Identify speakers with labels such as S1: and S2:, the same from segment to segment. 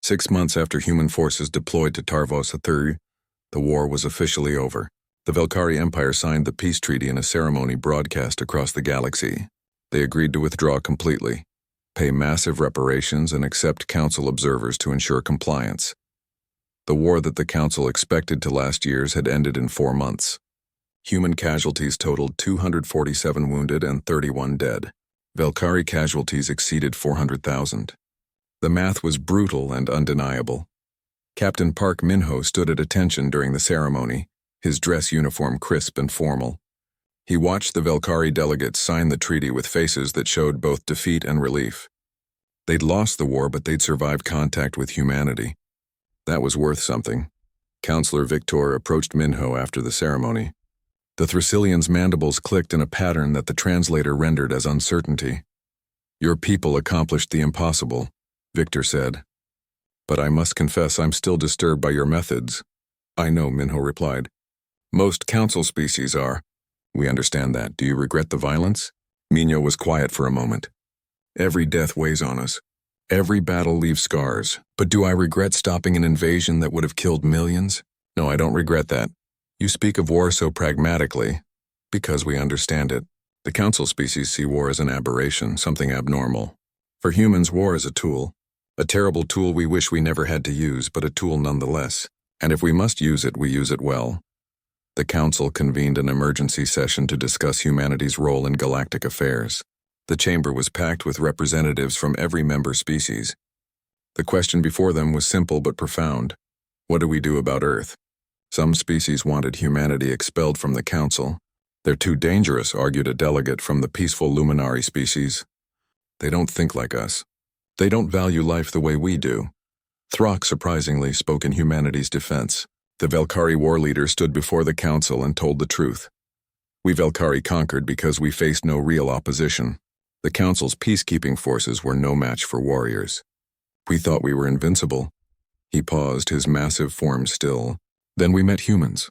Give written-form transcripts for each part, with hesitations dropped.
S1: 6 months after human forces deployed to Tarvos III, the war was officially over. The Velkari Empire signed the peace treaty in a ceremony broadcast across the galaxy. They agreed to withdraw completely, pay massive reparations, and accept Council observers to ensure compliance. The war that the Council expected to last years had ended in 4 months. Human casualties totaled 247 wounded and 31 dead. Velkari casualties exceeded 400,000. The math was brutal and undeniable. Captain Park Minho stood at attention during the ceremony, his dress uniform crisp and formal. He watched the Velkari delegates sign the treaty with faces that showed both defeat and relief. They'd lost the war, but they'd survived contact with humanity. That was worth something. Counselor Victor approached Minho after the ceremony. The Thrasillian's mandibles clicked in a pattern that the translator rendered as uncertainty. "Your people accomplished the impossible," Victor said. "But I must confess I'm still disturbed by your methods." "I know," Minho replied. "Most council species are." "We understand that. Do you regret the violence?" Minho was quiet for a moment. "Every death weighs on us. Every battle leaves scars. But do I regret stopping an invasion that would have killed millions? No, I don't regret that. You speak of war so pragmatically, because we understand it. The council species see war as an aberration, something abnormal. For humans, war is a tool. A terrible tool we wish we never had to use, but a tool nonetheless. And if we must use it, we use it well." The Council convened an emergency session to discuss humanity's role in galactic affairs. The chamber was packed with representatives from every member species. The question before them was simple but profound. What do we do about Earth? Some species wanted humanity expelled from the Council. "They're too dangerous," argued a delegate from the peaceful Luminari species. "They don't think like us. They don't value life the way we do." Throck surprisingly spoke in humanity's defense. The Velkari war leader stood before the Council and told the truth. "We Velkari conquered because we faced no real opposition. The Council's peacekeeping forces were no match for warriors. We thought we were invincible." He paused, his massive form still. "Then we met humans.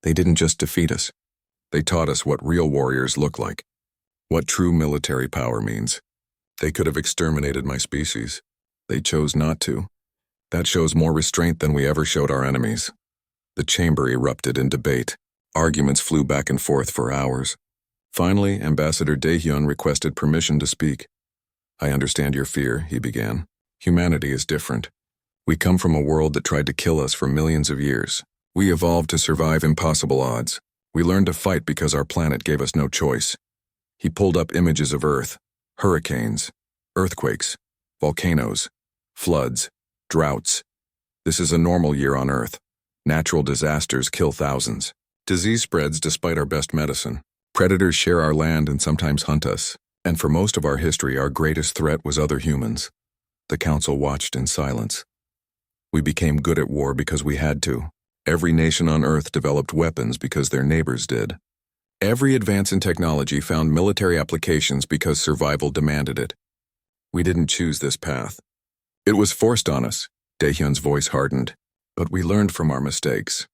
S1: They didn't just defeat us. They taught us what real warriors look like, what true military power means. They could have exterminated my species. They chose not to. That shows more restraint than we ever showed our enemies." The chamber erupted in debate. Arguments flew back and forth for hours. Finally, Ambassador Daehyun requested permission to speak. "I understand your fear," he began. "Humanity is different. We come from a world that tried to kill us for millions of years. We evolved to survive impossible odds. We learned to fight because our planet gave us no choice." He pulled up images of Earth: hurricanes, earthquakes, volcanoes, floods, droughts. This is a normal year on Earth. Natural disasters kill thousands. Disease spreads despite our best medicine. Predators share our land and sometimes hunt us. And for most of our history, our greatest threat was other humans. The Council watched in silence. We became good at war because we had to. Every nation on Earth developed weapons because their neighbors did. Every advance in technology found military applications because survival demanded it. We didn't choose this path. It was forced on us. Daehyun's voice hardened. But we learned from our mistakes.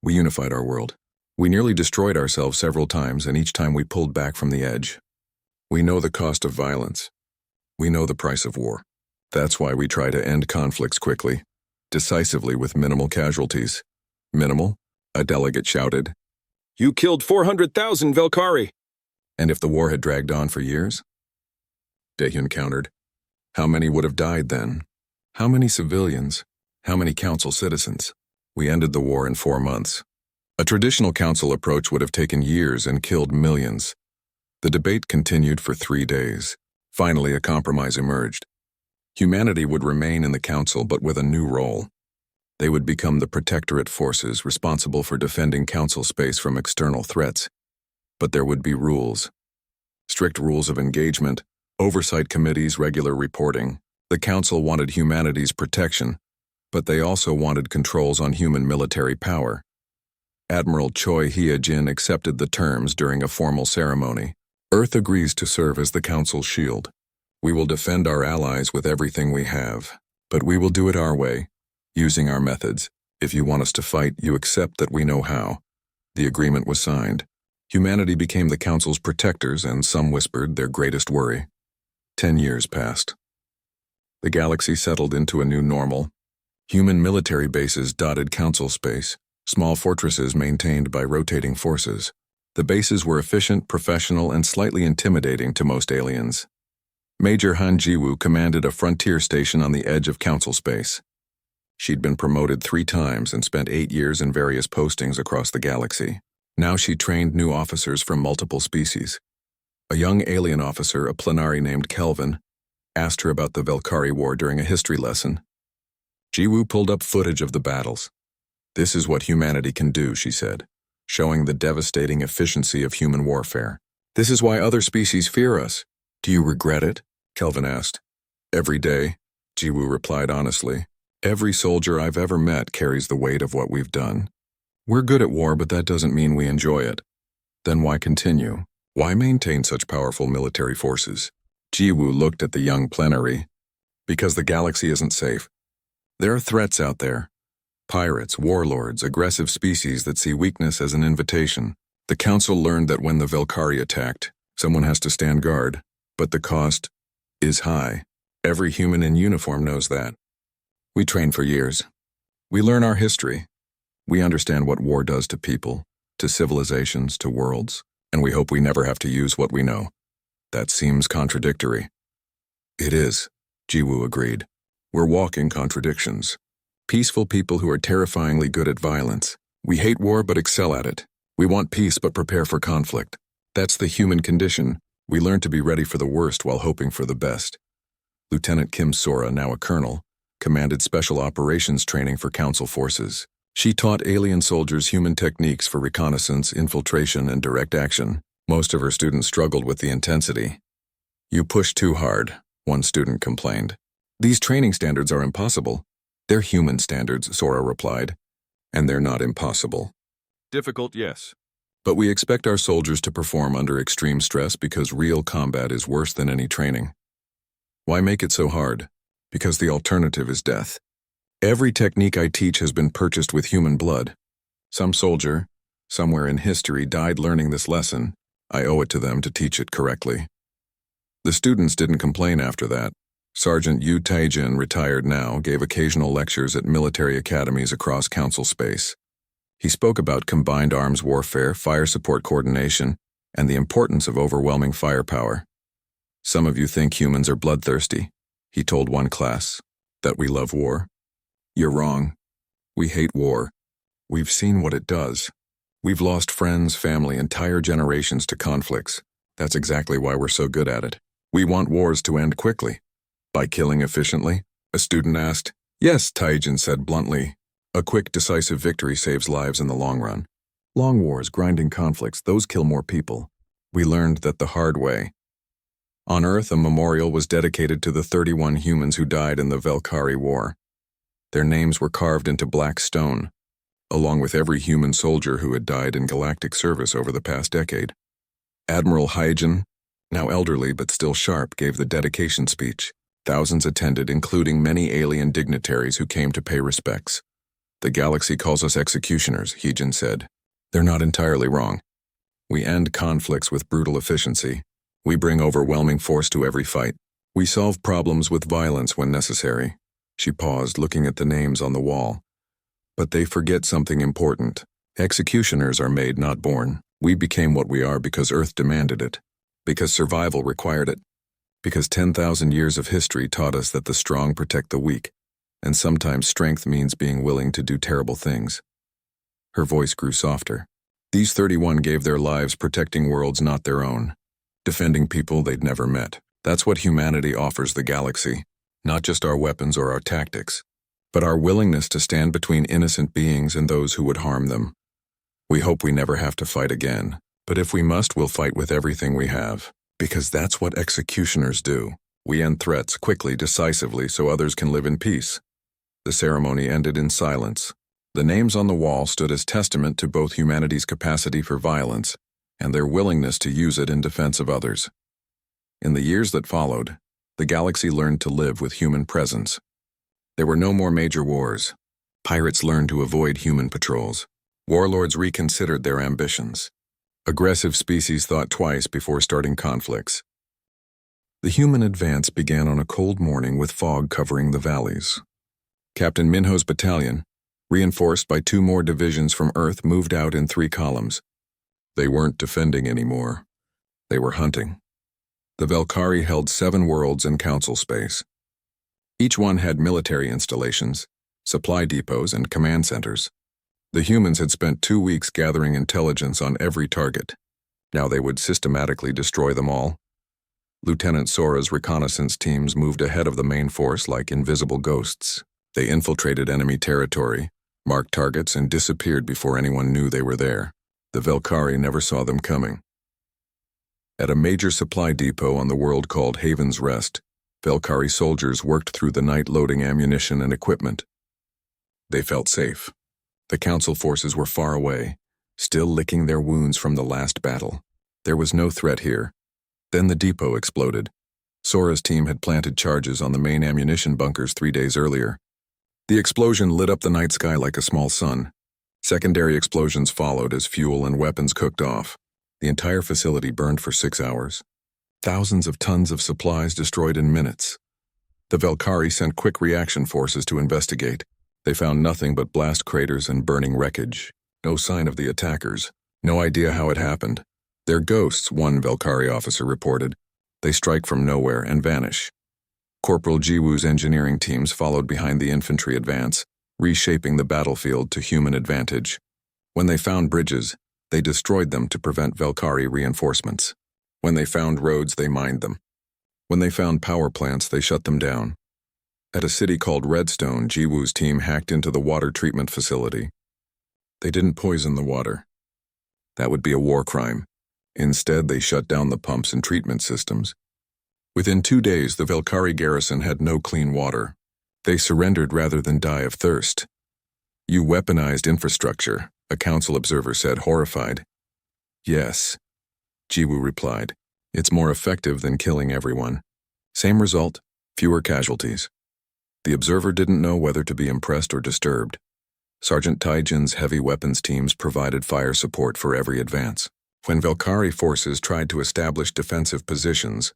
S1: We unified our world. We nearly destroyed ourselves several times, and each time we pulled back from the edge. We know the cost of violence. We know the price of war. That's why we try to end conflicts quickly, decisively, with minimal casualties. "Minimal?" a delegate shouted. "You killed 400,000 Velkari!" "And if the war had dragged on for years?" Daehyun countered. "How many would have died then? How many civilians? How many council citizens? We ended the war in 4 months. A traditional council approach would have taken years and killed millions." The debate continued for 3 days. Finally, a compromise emerged. Humanity would remain in the council, but with a new role. They would become the protectorate forces responsible for defending council space from external threats. But there would be rules. Strict rules of engagement, oversight committees, regular reporting. The council wanted humanity's protection, but they also wanted controls on human military power. Admiral Choi Hye-jin accepted the terms during a formal ceremony. "Earth agrees to serve as the Council's shield. We will defend our allies with everything we have, but we will do it our way, using our methods. If you want us to fight, you accept that we know how." The agreement was signed. Humanity became the Council's protectors, and some whispered their greatest worry. 10 years passed. The galaxy settled into a new normal. Human military bases dotted council space, small fortresses maintained by rotating forces. The bases were efficient, professional, and slightly intimidating to most aliens. Major Han Jiwoo commanded a frontier station on the edge of council space. She'd been promoted 3 times and spent 8 years in various postings across the galaxy. Now she trained new officers from multiple species. A young alien officer, a Plenari named Kelvin, asked her about the Velkari War during a history lesson. Jiwoo pulled up footage of the battles. "This is what humanity can do," she said, showing the devastating efficiency of human warfare. "This is why other species fear us." "Do you regret it?" Kelvin asked. "Every day," Jiwoo replied honestly. "Every soldier I've ever met carries the weight of what we've done. We're good at war, but that doesn't mean we enjoy it. Then why continue? Why maintain such powerful military forces?" Jiwoo looked at the young Plenary. "Because the galaxy isn't safe. There are threats out there. Pirates, warlords, aggressive species that see weakness as an invitation. The Council learned that when the Velkari attacked, someone has to stand guard, but the cost is high. Every human in uniform knows that. We train for years. We learn our history. We understand what war does to people, to civilizations, to worlds, and we hope we never have to use what we know." "That seems contradictory." "It is," Jiwoo agreed. "We're walking contradictions. Peaceful people who are terrifyingly good at violence. We hate war but excel at it. We want peace but prepare for conflict. That's the human condition. We learn to be ready for the worst while hoping for the best." Lieutenant Kim Sora, now a colonel, commanded special operations training for Council forces. She taught alien soldiers human techniques for reconnaissance, infiltration, and direct action. Most of her students struggled with the intensity. "You push too hard," one student complained. "These training standards are impossible." "They're human standards," Sora replied, "and they're not impossible. Difficult, yes. But we expect our soldiers to perform under extreme stress because real combat is worse than any training. Why make it so hard? Because the alternative is death. Every technique I teach has been purchased with human blood. Some soldier, somewhere in history, died learning this lesson. I owe it to them to teach it correctly." The students didn't complain after that. Sergeant Yu Taijin, retired now, gave occasional lectures at military academies across Council space. He spoke about combined arms warfare, fire support coordination, and the importance of overwhelming firepower. "Some of you think humans are bloodthirsty," he told one class, "that we love war. You're wrong. We hate war. We've seen what it does. We've lost friends, family, entire generations to conflicts. That's exactly why we're so good at it. We want wars to end quickly." "By killing efficiently?" a student asked. "Yes," Taijin said bluntly. "A quick, decisive victory saves lives in the long run. Long wars, grinding conflicts, those kill more people. We learned that the hard way." On Earth, a memorial was dedicated to the 31 humans who died in the Velkari War. Their names were carved into black stone, along with every human soldier who had died in galactic service over the past decade. Admiral Hyjin, now elderly but still sharp, gave the dedication speech. Thousands attended, including many alien dignitaries who came to pay respects. "The galaxy calls us executioners," Hyjin said. "They're not entirely wrong. We end conflicts with brutal efficiency. We bring overwhelming force to every fight. We solve problems with violence when necessary." She paused, looking at the names on the wall. "But they forget something important. Executioners are made, not born. We became what we are because Earth demanded it, because survival required it, because 10,000 years of history taught us that the strong protect the weak, and sometimes strength means being willing to do terrible things." Her voice grew softer. "These 31 gave their lives protecting worlds not their own, defending people they'd never met. That's what humanity offers the galaxy. Not just our weapons or our tactics, but our willingness to stand between innocent beings and those who would harm them. We hope we never have to fight again, but if we must, we'll fight with everything we have, because that's what executioners do. We end threats quickly, decisively, so others can live in peace." The ceremony ended in silence. The names on the wall stood as testament to both humanity's capacity for violence and their willingness to use it in defense of others. In the years that followed, the galaxy learned to live with human presence. There were no more major wars. Pirates learned to avoid human patrols. Warlords reconsidered their ambitions. Aggressive species thought twice before starting conflicts. The human advance began on a cold morning with fog covering the valleys. Captain Minho's battalion, reinforced by 2 more divisions from Earth, moved out in 3 columns. They weren't defending anymore. They were hunting. The Valkyrie held 7 worlds in council space. Each one had military installations, supply depots, and command centers. The humans had spent 2 weeks gathering intelligence on every target. Now they would systematically destroy them all. Lieutenant Sora's reconnaissance teams moved ahead of the main force like invisible ghosts. They infiltrated enemy territory, marked targets, and disappeared before anyone knew they were there. The Valkyrie never saw them coming. At a major supply depot on the world called Haven's Rest, Valkyrie soldiers worked through the night loading ammunition and equipment. They felt safe. The council forces were far away, still licking their wounds from the last battle. There was no threat here. Then the depot exploded. Sora's team had planted charges on the main ammunition bunkers 3 days earlier. The explosion lit up the night sky like a small sun. Secondary explosions followed as fuel and weapons cooked off. The entire facility burned for 6 hours. Thousands of tons of supplies destroyed in minutes. The Valkyrie sent quick reaction forces to investigate. They found nothing but blast craters and burning wreckage. No sign of the attackers. No idea how it happened. They're ghosts, one Valkyrie officer reported. They strike from nowhere and vanish. Corporal Jiwoo's engineering teams followed behind the infantry advance, reshaping the battlefield to human advantage. When they found bridges, they destroyed them to prevent Valkyrie reinforcements. When they found roads, they mined them. When they found power plants, they shut them down. At a city called Redstone, Jiwoo's team hacked into the water treatment facility. They didn't poison the water. That would be a war crime. Instead, they shut down the pumps and treatment systems. Within 2 days, the Valkyrie garrison had no clean water. They surrendered rather than die of thirst. "You weaponized infrastructure," a council observer said, horrified. "Yes," Jiwoo replied. "It's more effective than killing everyone. Same result, fewer casualties." The observer didn't know whether to be impressed or disturbed. Sergeant Taijin's heavy weapons teams provided fire support for every advance. When Valkyrie forces tried to establish defensive positions,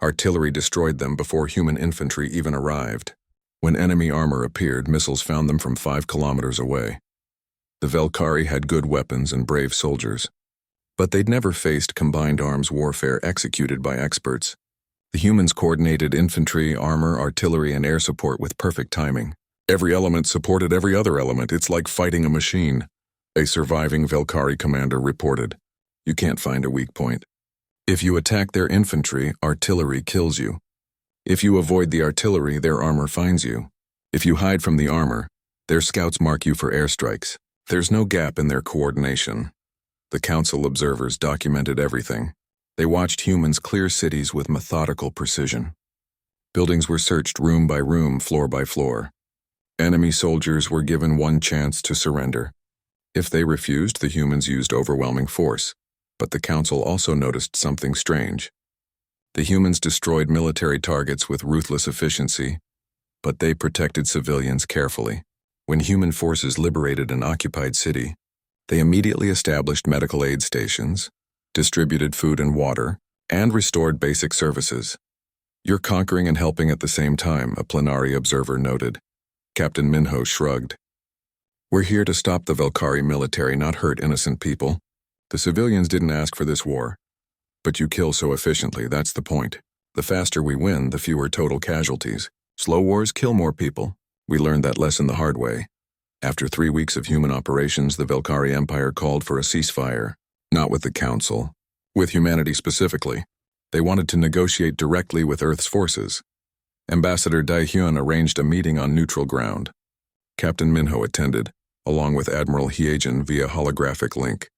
S1: artillery destroyed them before human infantry even arrived. When enemy armor appeared, missiles found them from 5 kilometers away. The Valkyrie had good weapons and brave soldiers, but they'd never faced combined arms warfare executed by experts. The humans coordinated infantry, armor, artillery, and air support with perfect timing. Every element supported every other element. It's like fighting a machine, a surviving Valkyrie commander reported. You can't find a weak point. If you attack their infantry, artillery kills you. If you avoid the artillery, their armor finds you. If you hide from the armor, their scouts mark you for airstrikes. There's no gap in their coordination. The council observers documented everything. They watched humans clear cities with methodical precision. Buildings were searched room by room, floor by floor. Enemy soldiers were given one chance to surrender. If they refused, the humans used overwhelming force. But the council also noticed something strange. The humans destroyed military targets with ruthless efficiency, but they protected civilians carefully. When human forces liberated an occupied city, they immediately established medical aid stations, distributed food and water, and restored basic services. "You're conquering and helping at the same time," a plenary observer noted. Captain Minho shrugged. "We're here to stop the Valkyrie military, not hurt innocent people. The civilians didn't ask for this war. But you kill so efficiently, that's the point. The faster we win, the fewer total casualties. Slow wars kill more people. We learned that lesson the hard way. After 3 weeks of human operations, the Valkyrie Empire called for a ceasefire. Not with the Council. With humanity specifically. They wanted to negotiate directly with Earth's forces. Ambassador Daihyun arranged a meeting on neutral ground. Captain Minho attended, along with Admiral Hyejin via holographic link.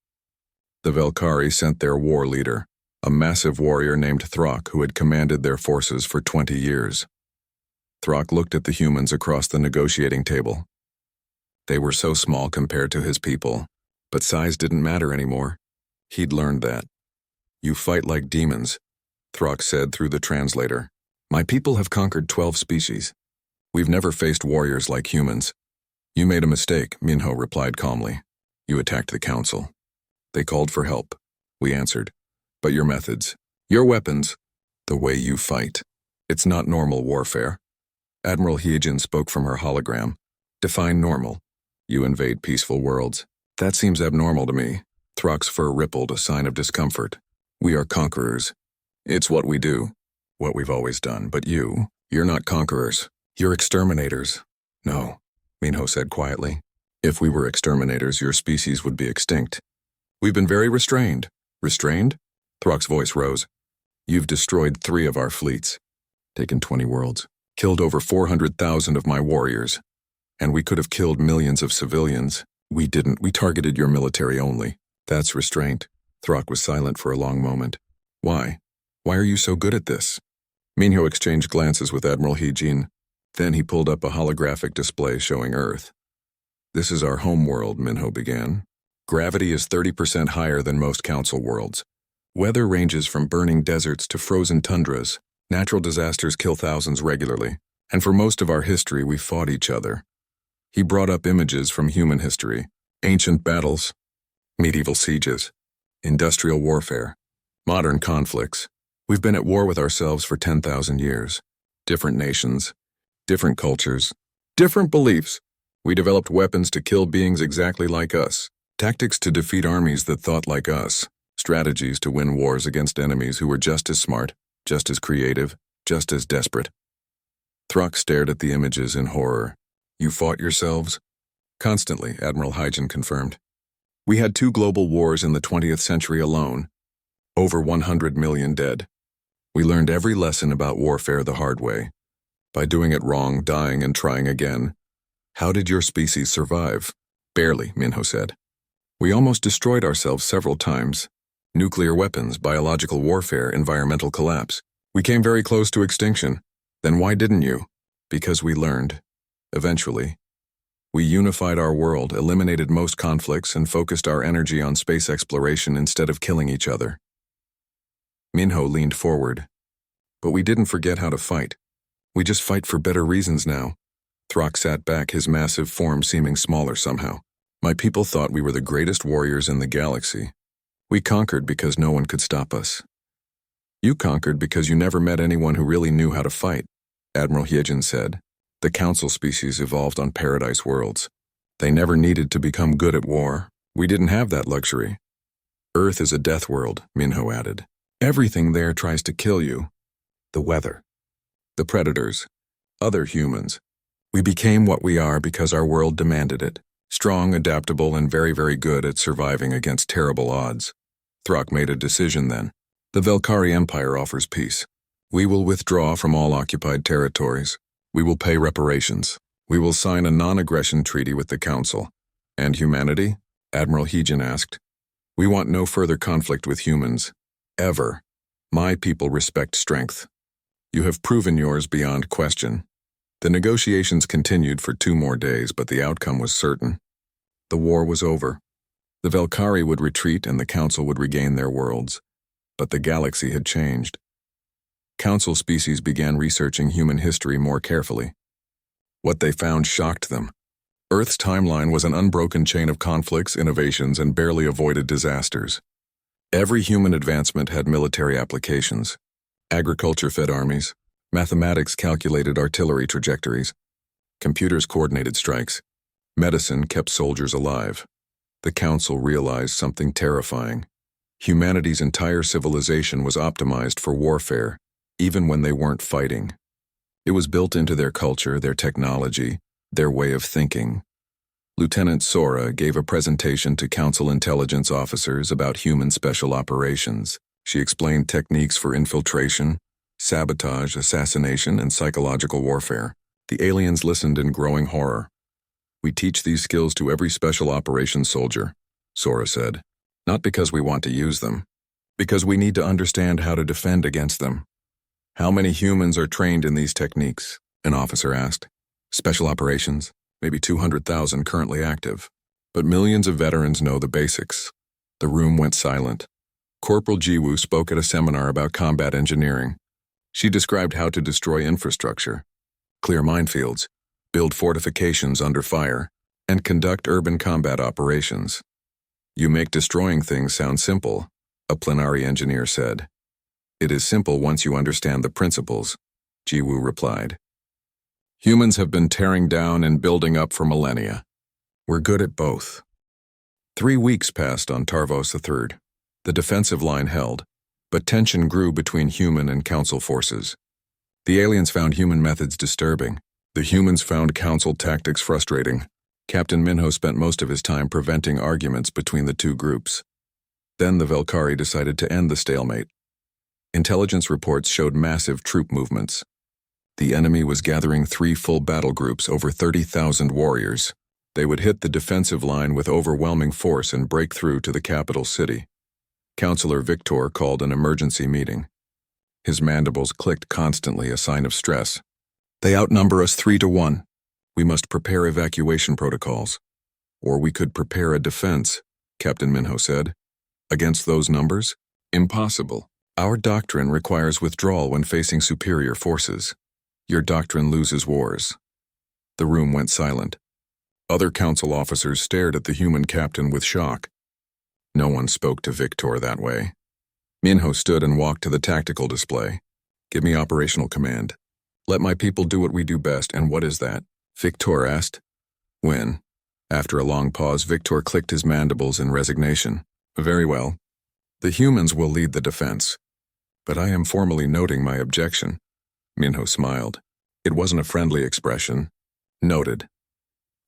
S1: The Valkyrie sent their war leader, a massive warrior named Throck who had commanded their forces for 20 years. Throck looked at the humans across the negotiating table. They were so small compared to his people, but size didn't matter anymore. He'd learned that. "You fight like demons," Throck said through the translator. "My people have conquered 12 species. We've never faced warriors like humans." "You made a mistake," Minho replied calmly. "You attacked the Council. They called for help. We answered. But your methods, your weapons, the way you fight, it's not normal warfare." Admiral Hyejin spoke from her hologram, Define normal. You invade peaceful worlds. That seems abnormal to me. Throck's fur rippled, a sign of discomfort. We are conquerors. It's what we do. What we've always done. But you're not conquerors. You're exterminators. No, Minho said quietly. If we were exterminators, your species would be extinct. We've been very restrained. Restrained? Throck's voice rose. You've destroyed 3 of our fleets, taken 20 worlds, killed over 400,000 of my warriors. And we could have killed millions of civilians. We didn't. We targeted your military only. That's restraint. Throck was silent for a long moment. Why? Why are you so good at this? Minho exchanged glances with Admiral Heejin. Then he pulled up a holographic display showing Earth. This is our home world, Minho began. Gravity is 30% higher than most council worlds. Weather ranges from burning deserts to frozen tundras. Natural disasters kill thousands regularly. And for most of our history, we fought each other. He brought up images from human history. Ancient battles, medieval sieges, industrial warfare, modern conflicts. We've been at war with ourselves for 10,000 years. Different nations, different cultures, different beliefs. We developed weapons to kill beings exactly like us, tactics to defeat armies that thought like us, strategies to win wars against enemies who were just as smart, just as creative, just as desperate. Throck stared at the images in horror. You fought yourselves? Constantly, Admiral Heijin confirmed. We had 2 global wars in the 20th century alone. Over 100 million dead. We learned every lesson about warfare the hard way. By doing it wrong, dying, and trying again. How did your species survive? Barely, Minho said. We almost destroyed ourselves several times. Nuclear weapons, biological warfare, environmental collapse. We came very close to extinction. Then why didn't you? Because we learned. Eventually. We unified our world, eliminated most conflicts, and focused our energy on space exploration instead of killing each other. Minho leaned forward. But we didn't forget how to fight. We just fight for better reasons now. Throck sat back, his massive form seeming smaller somehow. My people thought we were the greatest warriors in the galaxy. We conquered because no one could stop us. You conquered because you never met anyone who really knew how to fight, Admiral Heijin said. The council species evolved on paradise worlds. They never needed to become good at war. We didn't have that luxury. Earth is a death world, Minho added. Everything there tries to kill you. The weather. The predators. Other humans. We became what we are because our world demanded it. Strong, adaptable, and very, very good at surviving against terrible odds. Throck made a decision then. The Velkari Empire offers peace. We will withdraw from all occupied territories. We will pay reparations. We will sign a non-aggression treaty with the Council. And humanity? Admiral Heejin asked. We want no further conflict with humans. Ever. My people respect strength. You have proven yours beyond question. The negotiations continued for 2 more days, but the outcome was certain. The war was over. The Velkari would retreat and the Council would regain their worlds. But the galaxy had changed. Council species began researching human history more carefully. What they found shocked them. Earth's timeline was an unbroken chain of conflicts, innovations, and barely avoided disasters. Every human advancement had military applications. Agriculture fed armies. Mathematics calculated artillery trajectories. Computers coordinated strikes. Medicine kept soldiers alive. The Council realized something terrifying. Humanity's entire civilization was optimized for warfare, even when they weren't fighting. It was built into their culture, their technology, their way of thinking. Lieutenant Sora gave a presentation to Council intelligence officers about human special operations. She explained techniques for infiltration, sabotage, assassination, and psychological warfare. The aliens listened in growing horror. We teach these skills to every special operations soldier, Sora said. Not because we want to use them, because we need to understand how to defend against them. How many humans are trained in these techniques? An officer asked. Special operations, maybe 200,000 currently active. But millions of veterans know the basics. The room went silent. Corporal Jiwoo spoke at a seminar about combat engineering. She described how to destroy infrastructure, clear minefields, build fortifications under fire, and conduct urban combat operations. You make destroying things sound simple, a plenary engineer said. It is simple once you understand the principles, Jiwoo replied. Humans have been tearing down and building up for millennia. We're good at both. 3 weeks passed on Tarvos III. The defensive line held, but tension grew between human and council forces. The aliens found human methods disturbing. The humans found council tactics frustrating. Captain Minho spent most of his time preventing arguments between the two groups. Then the Velkari decided to end the stalemate. Intelligence reports showed massive troop movements. The enemy was gathering 3 full battle groups, over 30,000 warriors. They would hit the defensive line with overwhelming force and break through to the capital city. Councillor Victor called an emergency meeting. His mandibles clicked constantly, a sign of stress. They outnumber us 3-1. We must prepare evacuation protocols. Or we could prepare a defense, Captain Minho said. Against those numbers? Impossible. Our doctrine requires withdrawal when facing superior forces. Your doctrine loses wars. The room went silent. Other council officers stared at the human captain with shock. No one spoke to Victor that way. Minho stood and walked to the tactical display. Give me operational command. Let my people do what we do best. And what is that? Victor asked. When? After a long pause, Victor clicked his mandibles in resignation. Very well. The humans will lead the defense. But I am formally noting my objection. Minho smiled. It wasn't a friendly expression. Noted.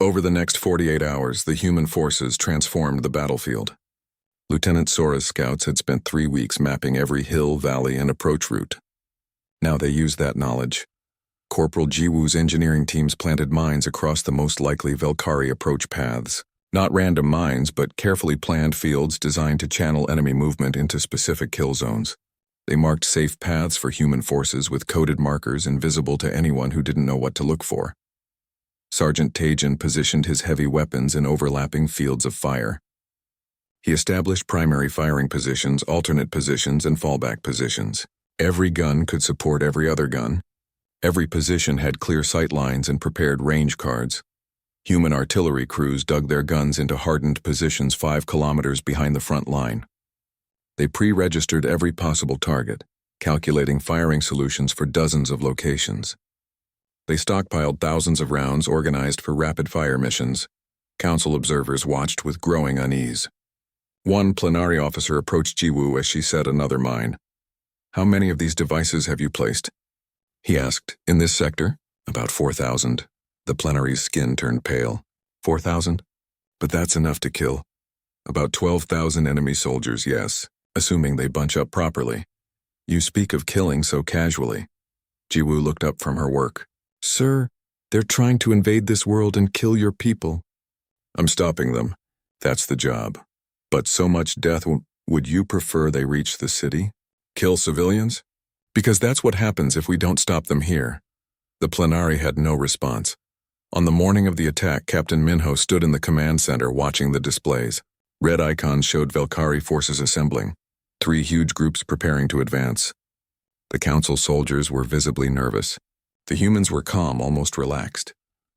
S1: Over the next 48 hours, the human forces transformed the battlefield. Lieutenant Sora's scouts had spent 3 weeks mapping every hill, valley, and approach route. Now they used that knowledge. Corporal Jiwoo's engineering teams planted mines across the most likely Velkari approach paths. Not random mines, but carefully planned fields designed to channel enemy movement into specific kill zones. They marked safe paths for human forces with coded markers invisible to anyone who didn't know what to look for. Sergeant Tajin positioned his heavy weapons in overlapping fields of fire. He established primary firing positions, alternate positions, and fallback positions. Every gun could support every other gun. Every position had clear sight lines and prepared range cards. Human artillery crews dug their guns into hardened positions 5 kilometers behind the front line. They pre-registered every possible target, calculating firing solutions for dozens of locations. They stockpiled thousands of rounds organized for rapid-fire missions. Council observers watched with growing unease. One plenary officer approached Jiwoo as she set another mine. How many of these devices have you placed? He asked. In this sector? About 4,000. The plenary's skin turned pale. 4,000? But that's enough to kill. About 12,000 enemy soldiers, yes, assuming they bunch up properly. You speak of killing so casually. Jiwoo looked up from her work. Sir, they're trying to invade this world and kill your people. I'm stopping them. That's the job. But so much death, would you prefer they reach the city? Kill civilians? Because that's what happens if we don't stop them here. The plenary had no response. On the morning of the attack, Captain Minho stood in the command center watching the displays. Red icons showed Velkari forces assembling. 3 huge groups preparing to advance. The council soldiers were visibly nervous. The humans were calm, almost relaxed.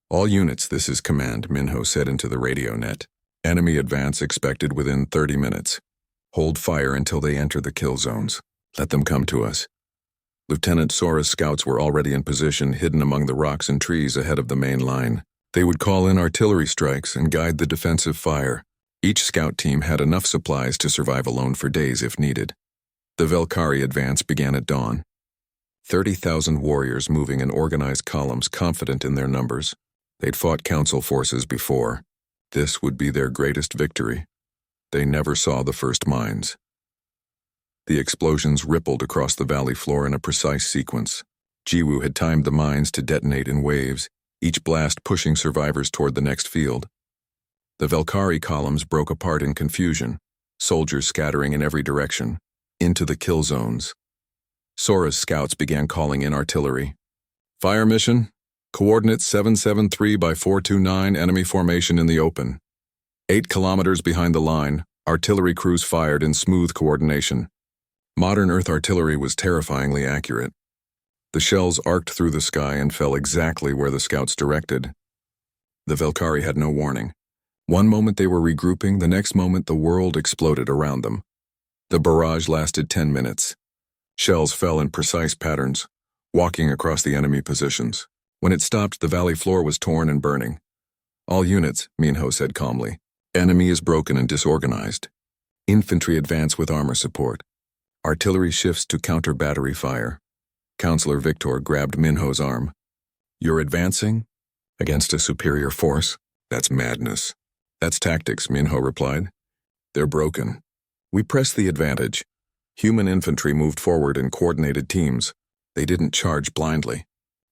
S1: All units, this is command, Minho said into the radio net. Enemy advance expected within 30 minutes. Hold fire until they enter the kill zones. Let them come to us. Lieutenant Sora's scouts were already in position, hidden among the rocks and trees ahead of the main line. They would call in artillery strikes and guide the defensive fire. Each scout team had enough supplies to survive alone for days if needed. The Velkari advance began at dawn. 30,000 warriors moving in organized columns, confident in their numbers. They'd fought council forces before. This would be their greatest victory. They never saw the first mines. The explosions rippled across the valley floor in a precise sequence. Jiwoo had timed the mines to detonate in waves, each blast pushing survivors toward the next field. The Velkari columns broke apart in confusion, soldiers scattering in every direction, into the kill zones. Sora's scouts began calling in artillery. Fire mission, coordinates 773 by 429, enemy formation in the open. 8 kilometers behind the line, artillery crews fired in smooth coordination. Modern Earth artillery was terrifyingly accurate. The shells arced through the sky and fell exactly where the scouts directed. The Velkari had no warning. One moment they were regrouping, the next moment the world exploded around them. The barrage lasted 10 minutes. Shells fell in precise patterns, walking across the enemy positions. When it stopped, the valley floor was torn and burning. "All units," Minho said calmly. "Enemy is broken and disorganized. Infantry advance with armor support. Artillery shifts to counter battery fire." Counselor Victor grabbed Minho's arm. "You're advancing? Against a superior force? That's madness." "That's tactics," Minho replied. "They're broken. We pressed the advantage. Human infantry moved forward in coordinated teams. They didn't charge blindly.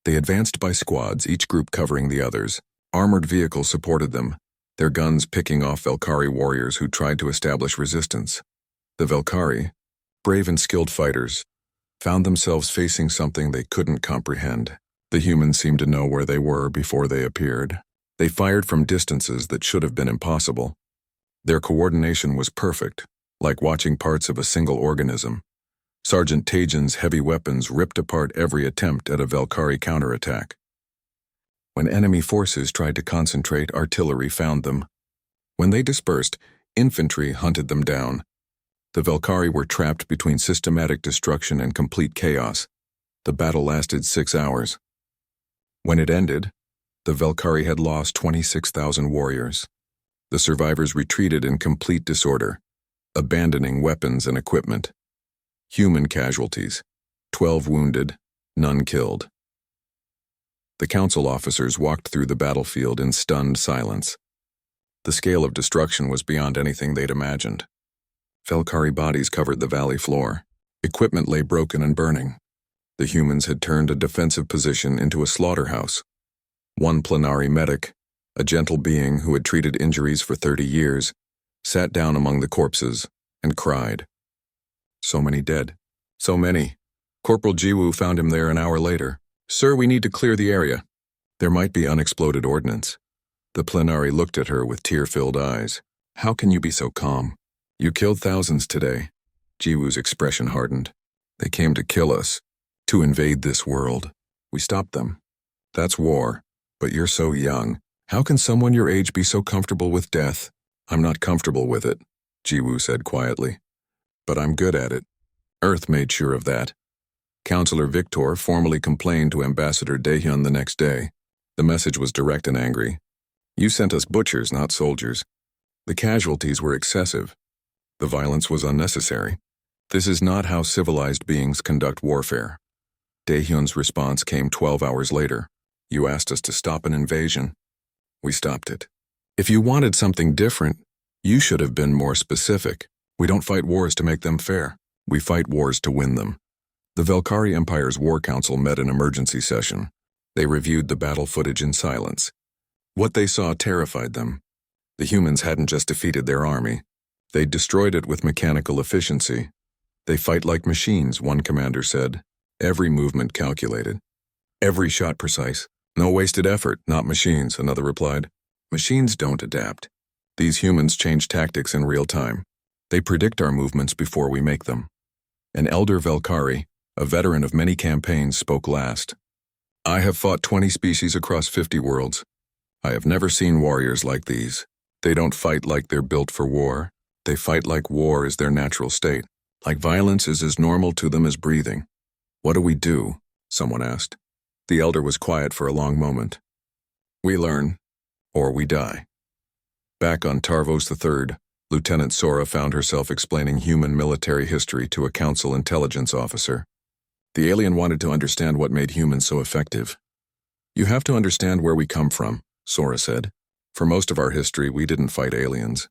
S1: They advanced by squads, each group covering the others. Armored vehicles supported them, their guns picking off Velkhari warriors who tried to establish resistance. The Velkhari, brave and skilled fighters, found themselves facing something they couldn't comprehend. The humans seemed to know where they were before they appeared. They fired from distances that should have been impossible. Their coordination was perfect, like watching parts of a single organism. Sergeant Tajin's heavy weapons ripped apart every attempt at a Velkhari counterattack. When enemy forces tried to concentrate, artillery found them. When they dispersed, infantry hunted them down. The Velkhari were trapped between systematic destruction and complete chaos. The battle lasted 6 hours. When it ended, the Velkhari had lost 26,000 warriors. The survivors retreated in complete disorder, abandoning weapons and equipment. Human casualties: 12 wounded, none killed. The council officers walked through the battlefield in stunned silence. The scale of destruction was beyond anything they'd imagined. Velkhari bodies covered the valley floor. Equipment lay broken and burning. The humans had turned a defensive position into a slaughterhouse. One Plenari medic, a gentle being who had treated injuries for 30 years, sat down among the corpses and cried. "So many dead. So many. Corporal Jiwoo found him there an hour later. Sir, we need to clear the area. There might be unexploded ordnance." The Plenari looked at her with tear-filled eyes. "How can you be so calm? You killed thousands today." Jiwoo's expression hardened. "They came to kill us, to invade this world. We stopped them. That's war. But you're so young. How can someone your age be so comfortable with death?" "I'm not comfortable with it," Jiwoo said quietly. "But I'm good at it. Earth made sure of that." Counselor Victor formally complained to Ambassador Daehyun the next day. The message was direct and angry. "You sent us butchers, not soldiers. The casualties were excessive. The violence was unnecessary. This is not how civilized beings conduct warfare." Daehyun's response came 12 hours later. "You asked us to stop an invasion. We stopped it. If you wanted something different, you should have been more specific. We don't fight wars to make them fair. We fight wars to win them." The Velkhari Empire's War Council met an emergency session. They reviewed the battle footage in silence. What they saw terrified them. The humans hadn't just defeated their army. They'd destroyed it with mechanical efficiency. "They fight like machines," one commander said. "Every movement calculated. Every shot precise. No wasted effort, not machines," another replied. "Machines don't adapt. These humans change tactics in real time. They predict our movements before we make them." An elder Velkhari, a veteran of many campaigns, spoke last. "I have fought 20 species across 50 worlds. I have never seen warriors like these. They don't fight like they're built for war. They fight like war is their natural state, like violence is as normal to them as breathing." "What do we do?" someone asked. The elder was quiet for a long moment. "We learn, or we die." Back on Tarvos III, Lieutenant Sora found herself explaining human military history to a council intelligence officer. The alien wanted to understand what made humans so effective. "You have to understand where we come from," Sora said. "For most of our history, we didn't fight aliens.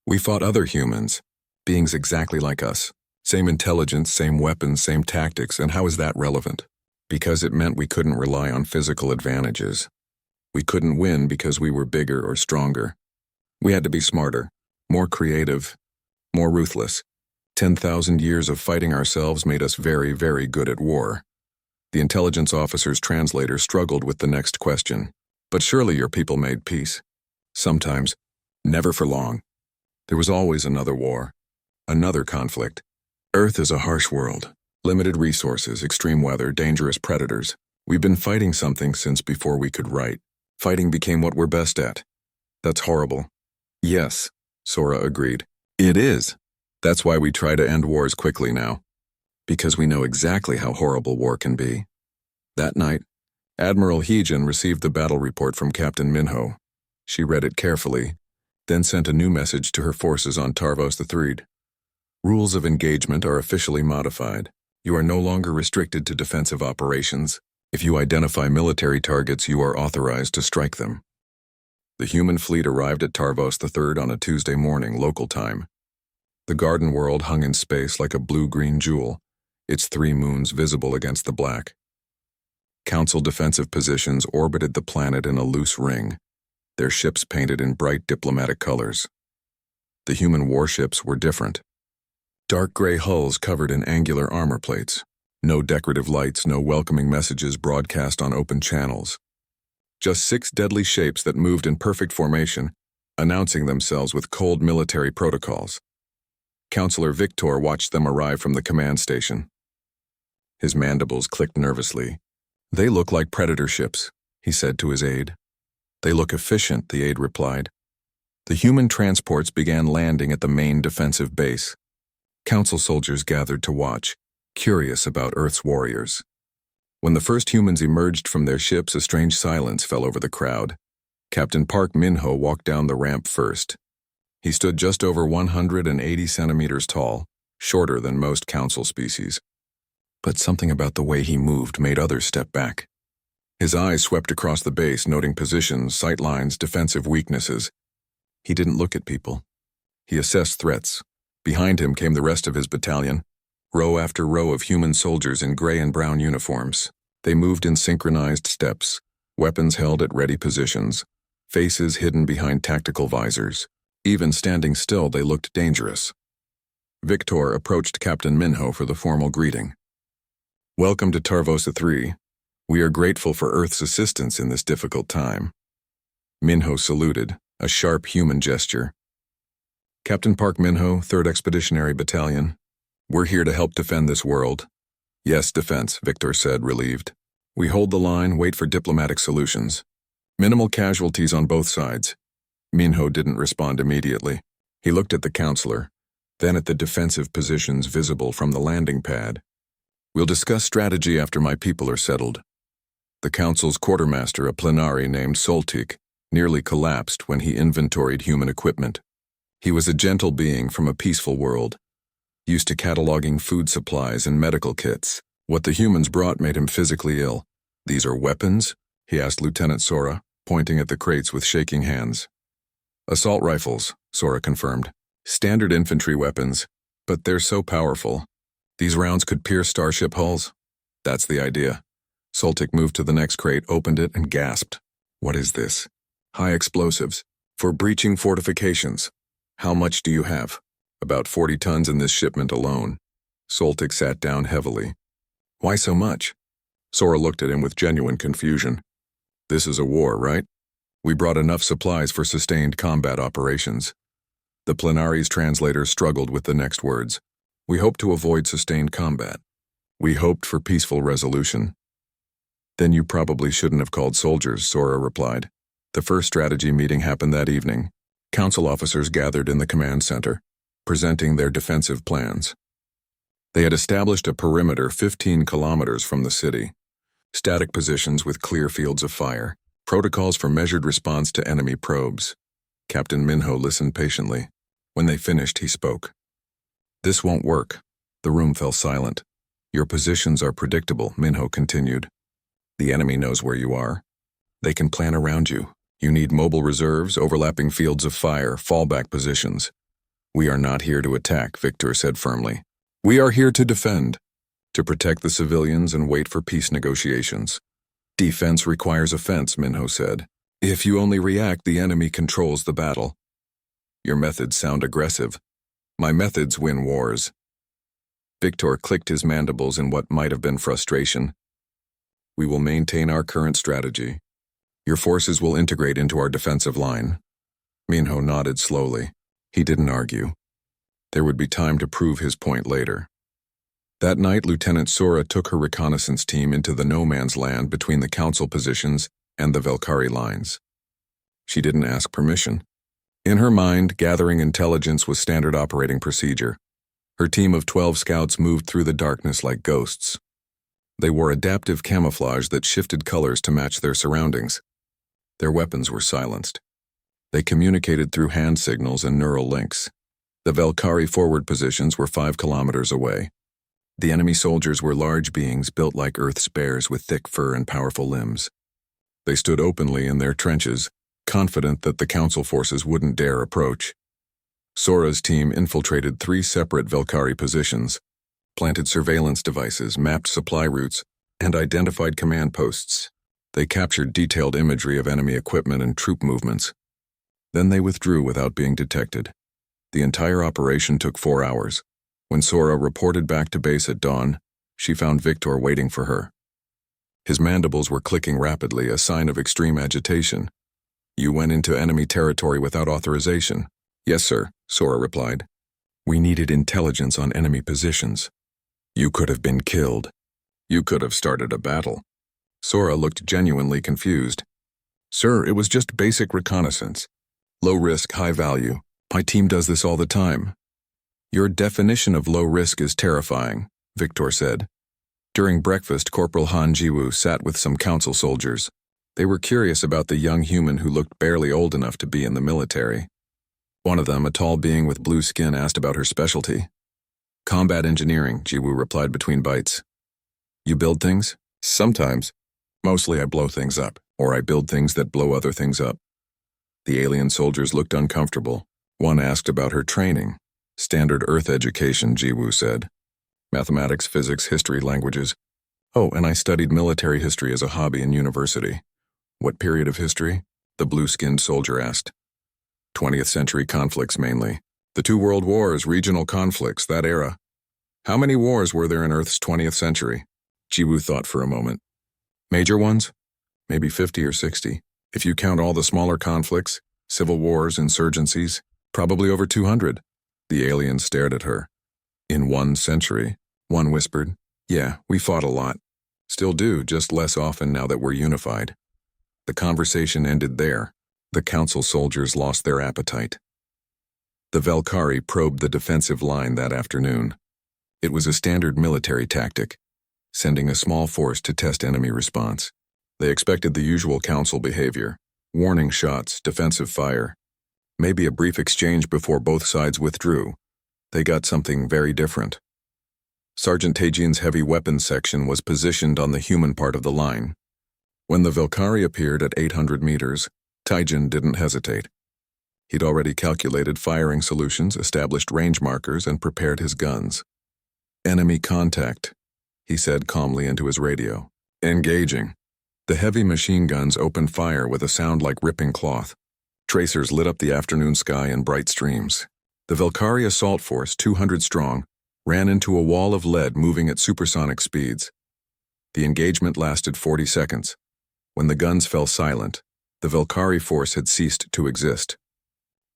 S1: We fought other humans, beings exactly like us. Same intelligence, same weapons, same tactics, and how is that relevant? Because it meant we couldn't rely on physical advantages. We couldn't win because we were bigger or stronger. We had to be smarter, more creative, more ruthless. 10,000 years of fighting ourselves made us very, very good at war." The intelligence officer's translator struggled with the next question. "But surely your people made peace." "Sometimes. Never for long. There was always another war. Another conflict. Earth is a harsh world. Limited resources, extreme weather, dangerous predators. We've been fighting something since before we could write. Fighting became what we're best at." "That's horrible." "Yes," Sora agreed. "It is. That's why we try to end wars quickly now. Because we know exactly how horrible war can be." That night, Admiral Heejin received the battle report from Captain Minho. She read it carefully, then sent a new message to her forces on Tarvos III. Rules of engagement are officially modified. You are no longer restricted to defensive operations. If you identify military targets, you are authorized to strike them. The human fleet arrived at Tarvos III on a Tuesday morning, local time. The garden world hung in space like a blue-green jewel, its 3 moons visible against the black. Council defensive positions orbited the planet in a loose ring, their ships painted in bright diplomatic colors. The human warships were different. Dark gray hulls covered in angular armor plates. No decorative lights, no welcoming messages broadcast on open channels. Just 6 deadly shapes that moved in perfect formation, announcing themselves with cold military protocols. Counselor Victor watched them arrive from the command station. His mandibles clicked nervously. "They look like predator ships," he said to his aide. "They look efficient," the aide replied. The human transports began landing at the main defensive base. Council soldiers gathered to watch, curious about Earth's warriors. When the first humans emerged from their ships, a strange silence fell over the crowd. Captain Park Minho walked down the ramp first. He stood just over 180 centimeters tall, shorter than most council species. But something about the way he moved made others step back. His eyes swept across the base, noting positions, sight lines, defensive weaknesses. He didn't look at people. He assessed threats. Behind him came the rest of his battalion, row after row of human soldiers in gray and brown uniforms. They moved in synchronized steps, weapons held at ready positions, faces hidden behind tactical visors. Even standing still, they looked dangerous. Victor approached Captain Minho for the formal greeting. "Welcome to Tarvos III. We are grateful for Earth's assistance in this difficult time." Minho saluted, a sharp human gesture. "Captain Park Minho, 3rd Expeditionary Battalion. We're here to help defend this world." "Yes, defense," Victor said, relieved. "We hold the line, wait for diplomatic solutions. Minimal casualties on both sides." Minho didn't respond immediately. He looked at the counselor, then at the defensive positions visible from the landing pad. "We'll discuss strategy after my people are settled." The council's quartermaster, a plenary named Soltik, nearly collapsed when he inventoried human equipment. He was a gentle being from a peaceful world, used to cataloging food supplies and medical kits. What the humans brought made him physically ill. "These are weapons?" he asked Lieutenant Sora, pointing at the crates with shaking hands. "Assault rifles," Sora confirmed. "Standard infantry weapons, but they're so powerful. These rounds could pierce starship hulls." "That's the idea." Soltik moved to the next crate, opened it, and gasped. "What is this?" "High explosives. For breaching fortifications." "How much do you have?" "About 40 tons in this shipment alone." Soltik sat down heavily. "Why so much?" Sora looked at him with genuine confusion. "This is a war, right? We brought enough supplies for sustained combat operations." The plenary's translator struggled with the next words. "We hope to avoid sustained combat. We hoped for peaceful resolution." "Then you probably shouldn't have called soldiers," Sora replied. The first strategy meeting happened that evening. Council officers gathered in the command center, presenting their defensive plans. They had established a perimeter 15 kilometers from the city. Static positions with clear fields of fire. Protocols for measured response to enemy probes. Captain Minho listened patiently. When they finished, he spoke. "This won't work." The room fell silent. "Your positions are predictable," Minho continued. "The enemy knows where you are. They can plan around you. You need mobile reserves, overlapping fields of fire, fallback positions." "We are not here to attack," Victor said firmly. "We are here to defend, to protect the civilians and wait for peace negotiations." "Defense requires offense," Minho said. "If you only react, the enemy controls the battle." "Your methods sound aggressive." "My methods win wars." Victor clicked his mandibles in what might have been frustration. "We will maintain our current strategy. Your forces will integrate into our defensive line." Minho nodded slowly. He didn't argue. There would be time to prove his point later. That night, Lieutenant Sora took her reconnaissance team into the no-man's land between the council positions and the Velkari lines. She didn't ask permission. In her mind, gathering intelligence was standard operating procedure. Her team of 12 scouts moved through the darkness like ghosts. They wore adaptive camouflage that shifted colors to match their surroundings. Their weapons were silenced. They communicated through hand signals and neural links. The Valkyrie forward positions were 5 kilometers away. The enemy soldiers were large beings built like Earth's bears with thick fur and powerful limbs. They stood openly in their trenches, confident that the Council forces wouldn't dare approach. Sora's team infiltrated 3 separate Valkyrie positions, planted surveillance devices, mapped supply routes, and identified command posts. They captured detailed imagery of enemy equipment and troop movements. Then they withdrew without being detected. The entire operation took 4 hours. When Sora reported back to base at dawn, she found Victor waiting for her. His mandibles were clicking rapidly, a sign of extreme agitation. "You went into enemy territory without authorization." "Yes, sir," Sora replied. "We needed intelligence on enemy positions." "You could have been killed. You could have started a battle." Sora looked genuinely confused. "Sir, it was just basic reconnaissance. Low risk, high value. My team does this all the time." "Your definition of low risk is terrifying," Victor said. During breakfast, Corporal Han Jiwoo sat with some council soldiers. They were curious about the young human who looked barely old enough to be in the military. One of them, a tall being with blue skin, asked about her specialty. "Combat engineering," Jiwoo replied between bites. "You build things?" "Sometimes. Mostly I blow things up, or I build things that blow other things up." The alien soldiers looked uncomfortable. One asked about her training. "Standard Earth education," Jiwoo said. "Mathematics, physics, history, languages. Oh, and I studied military history as a hobby in university." "What period of history?" the blue-skinned soldier asked. 20th century conflicts mainly. The 2 world wars, regional conflicts, that era. "How many wars were there in Earth's 20th century?" Jiwoo thought for a moment. "Major ones? Maybe 50 or 60. If you count all the smaller conflicts, civil wars, insurgencies, probably over 200. The alien stared at her. "In 1 century, one whispered. "Yeah, we fought a lot. Still do, just less often now that we're unified." The conversation ended there. The council soldiers lost their appetite. The Valkyrie probed the defensive line that afternoon. It was a standard military tactic, sending a small force to test enemy response. They expected the usual council behavior: warning shots, defensive fire, maybe a brief exchange before both sides withdrew. They got something very different. Sergeant Taejin's heavy weapons section was positioned on the human part of the line. When the Valkyrie appeared at 800 meters, Taejin didn't hesitate. He'd already calculated firing solutions, established range markers, and prepared his guns. "Enemy contact," he said calmly into his radio. "Engaging." The heavy machine guns opened fire with a sound like ripping cloth. Tracers lit up the afternoon sky in bright streams. The Valkyrie assault force, 200 strong, ran into a wall of lead moving at supersonic speeds. The engagement lasted 40 seconds. When the guns fell silent, the Valkyrie force had ceased to exist.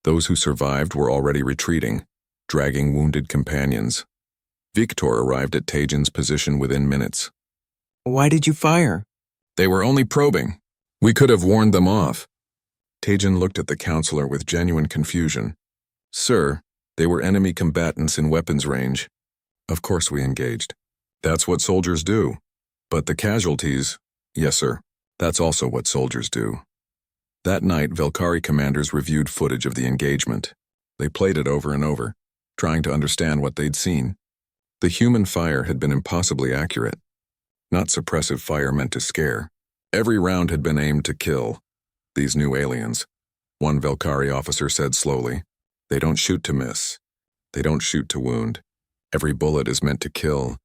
S1: Those who survived were already retreating, dragging wounded companions. Victor arrived at Taejin's position within minutes.
S2: "Why did you fire?"
S1: "They were only probing. We could have warned them off." Taejin looked at the counselor with genuine confusion. "Sir, they were enemy combatants in weapons range. Of course we engaged. That's what soldiers do. But the casualties, yes sir, that's also what soldiers do." That night, Valkyrie commanders reviewed footage of the engagement. They played it over and over, trying to understand what they'd seen. The human fire had been impossibly accurate. Not suppressive fire meant to scare. Every round had been aimed to kill. These new aliens, one Valkyrie officer said slowly, "They don't shoot to miss. They don't shoot to wound. Every bullet is meant to kill."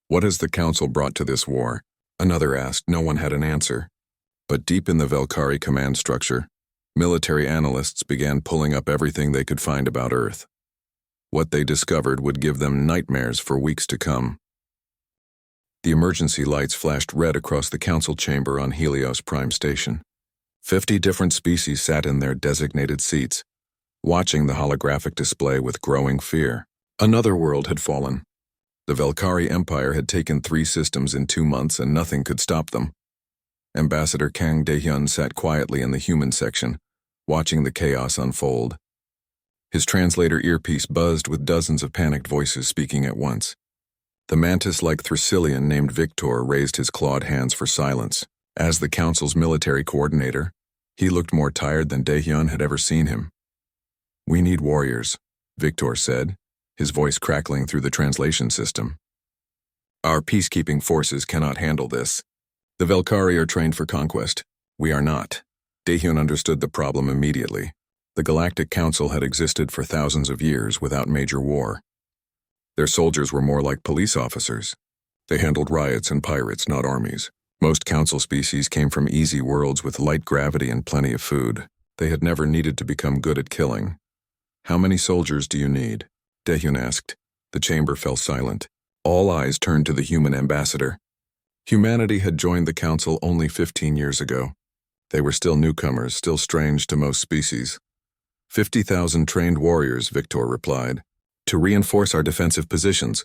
S1: "What has the Council brought to this war?" another asked. No one had an answer. But deep in the Valkyrie command structure, military analysts began pulling up everything they could find about Earth. What they discovered would give them nightmares for weeks to come. The emergency lights flashed red across the council chamber on Helios Prime Station. 50 different species sat in their designated seats, watching the holographic display with growing fear. Another world had fallen. The Valkyrie Empire had taken 3 systems in 2 months and nothing could stop them. Ambassador Kang Daehyun sat quietly in the human section, watching the chaos unfold. His translator earpiece buzzed with dozens of panicked voices speaking at once. The mantis-like Thrasylian named Victor raised his clawed hands for silence. As the council's military coordinator, he looked more tired than Daehyun had ever seen him. "We need warriors," Victor said, his voice crackling through the translation system. "Our peacekeeping forces cannot handle this. The Velkari are trained for conquest. We are not." Daehyun understood the problem immediately. The Galactic Council had existed for thousands of years without major war. Their soldiers were more like police officers. They handled riots and pirates, not armies. Most council species came from easy worlds with light gravity and plenty of food. They had never needed to become good at killing. "How many soldiers do you need?" Daehyun asked. The chamber fell silent. All eyes turned to the human ambassador. Humanity had joined the council only 15 years ago. They were still newcomers, still strange to most species. 50,000 trained warriors, Victor replied. "To reinforce our defensive positions.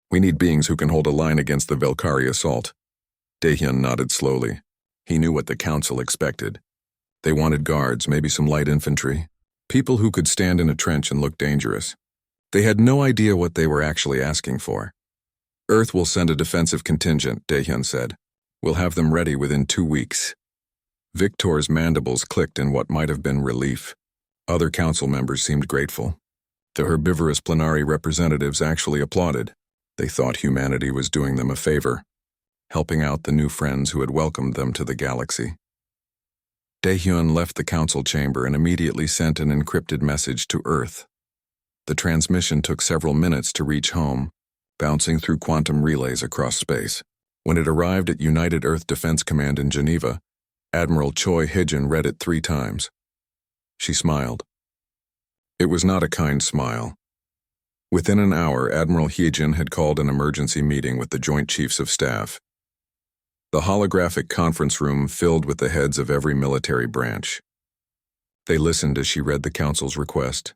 S1: We need beings who can hold a line against the Velkari assault." Daehyun nodded slowly. He knew what the council expected. They wanted guards, maybe some light infantry. People who could stand in a trench and look dangerous. They had no idea what they were actually asking for. "Earth will send a defensive contingent," Daehyun said. "We'll have them ready within 2 weeks." Victor's mandibles clicked in what might have been relief. Other council members seemed grateful. The herbivorous plenary representatives actually applauded. They thought humanity was doing them a favor, helping out the new friends who had welcomed them to the galaxy. Daehyun left the council chamber and immediately sent an encrypted message to Earth. The transmission took several minutes to reach home, bouncing through quantum relays across space. When it arrived at United Earth Defense Command in Geneva, Admiral Choi Hijin read it 3 times. She smiled. It was not a kind smile. Within an hour, Admiral Hijin had called an emergency meeting with the Joint Chiefs of Staff. The holographic conference room filled with the heads of every military branch. They listened as she read the council's request.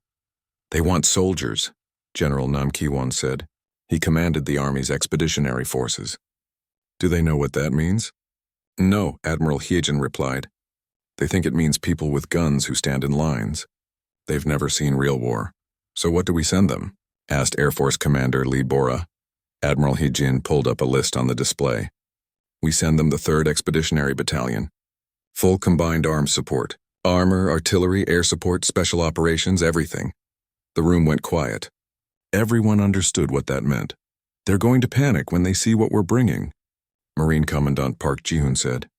S1: "They want soldiers," General Nam Ki-won said. He commanded the Army's expeditionary forces. "Do they know what that means?" "No," Admiral Hijin replied. "They think it means people with guns who stand in lines. They've never seen real war. So what do we send them?" asked Air Force Commander Lee Bora. Admiral Hijin pulled up a list on the display. "We send them the 3rd Expeditionary Battalion. Full combined arms support. Armor, artillery, air support, special operations, everything." The room went quiet. Everyone understood what that meant. "They're going to panic when they see what we're bringing," Marine Commandant Park Ji-hoon said.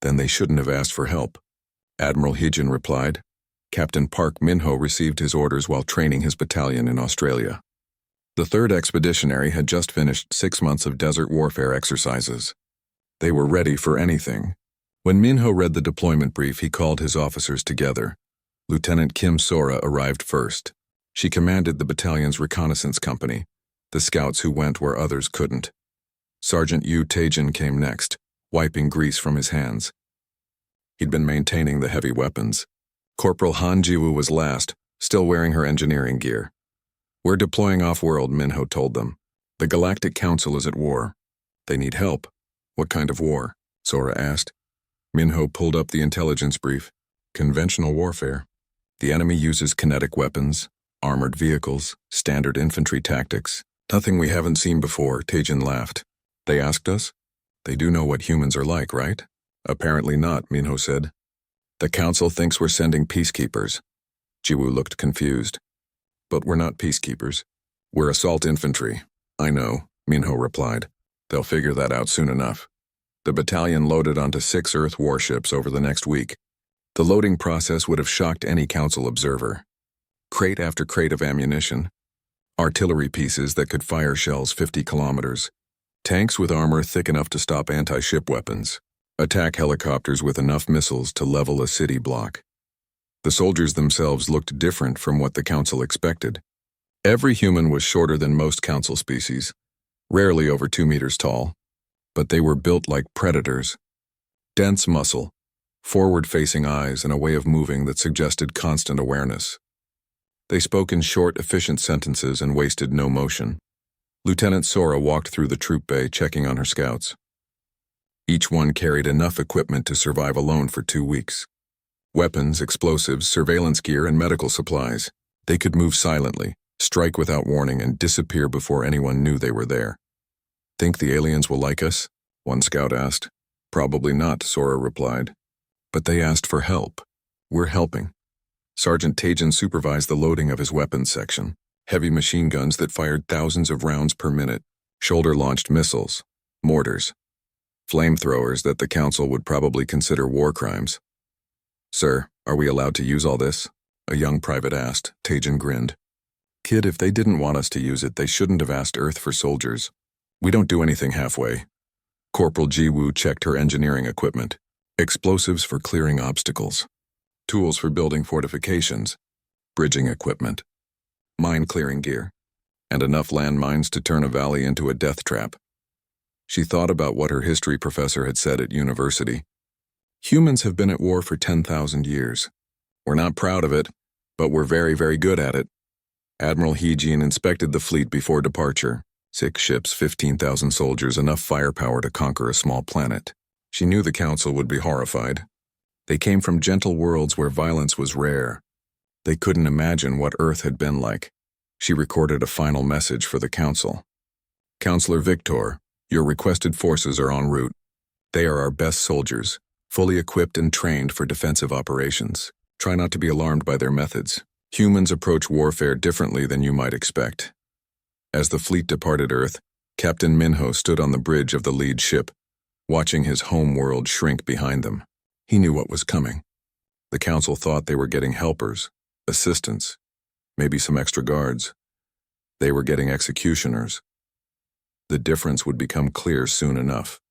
S1: "Then they shouldn't have asked for help," Admiral Hijin replied. Captain Park Min-ho received his orders while training his battalion in Australia. The 3rd Expeditionary had just finished 6 months of desert warfare exercises. They were ready for anything. When Min-ho read the deployment brief, he called his officers together. Lieutenant Kim Sora arrived first. She commanded the battalion's reconnaissance company, the scouts who went where others couldn't. Sergeant Yu Taejin came next, wiping grease from his hands. He'd been maintaining the heavy weapons. Corporal Han Jiwoo was last, still wearing her engineering gear. "We're deploying off-world," Min-ho told them. "The Galactic Council is at war. They need help." "What kind of war?" Sora asked. Min-ho pulled up the intelligence brief. "Conventional warfare. The enemy uses kinetic weapons, armored vehicles, standard infantry tactics. Nothing we haven't seen before," Taejin laughed. "They asked us? They do know what humans are like, right?" "Apparently not," Min-ho said. "The council thinks we're sending peacekeepers." Jiwoo looked confused. "But we're not peacekeepers. We're assault infantry." "I know," Min-ho replied. "They'll figure that out soon enough." The battalion loaded onto 6 Earth warships over the next week. The loading process would have shocked any council observer. Crate after crate of ammunition, artillery pieces that could fire shells 50 kilometers, tanks with armor thick enough to stop anti-ship weapons, attack helicopters with enough missiles to level a city block. The soldiers themselves looked different from what the council expected. Every human was shorter than most council species, rarely over 2 meters tall, but they were built like predators. Dense muscle, forward-facing eyes, and a way of moving that suggested constant awareness. They spoke in short, efficient sentences and wasted no motion. Lieutenant Sora walked through the troop bay, checking on her scouts. Each one carried enough equipment to survive alone for 2 weeks. Weapons, explosives, surveillance gear, and medical supplies. They could move silently, strike without warning, and disappear before anyone knew they were there. Think the aliens will like us? One scout asked. Probably not, Sora replied. But they asked for help. We're helping. Sergeant Tajin supervised the loading of his weapons section. Heavy machine guns that fired thousands of rounds per minute, shoulder-launched missiles, mortars, flamethrowers that the council would probably consider war crimes. Sir, are we allowed to use all this? A young private asked. Tajin grinned. Kid, if they didn't want us to use it, they shouldn't have asked Earth for soldiers. We don't do anything halfway. Corporal Ji-Woo checked her engineering equipment. Explosives for clearing obstacles. Tools for building fortifications. Bridging equipment. Mine-clearing gear. And enough landmines to turn a valley into a death trap. She thought about what her history professor had said at university. Humans have been at war for 10,000 years. We're not proud of it, but we're very, very good at it. Admiral Heejin inspected the fleet before departure. 6 ships, 15,000 soldiers, enough firepower to conquer a small planet. She knew the council would be horrified. They came from gentle worlds where violence was rare. They couldn't imagine what Earth had been like. She recorded a final message for the council. Counselor Victor, your requested forces are en route. They are our best soldiers, fully equipped and trained for defensive operations. Try not to be alarmed by their methods. Humans approach warfare differently than you might expect. As the fleet departed Earth, Captain Minho stood on the bridge of the lead ship, watching his home world shrink behind them. He knew what was coming. The council thought they were getting helpers, assistants, maybe some extra guards. They were getting executioners. The difference would become clear soon enough.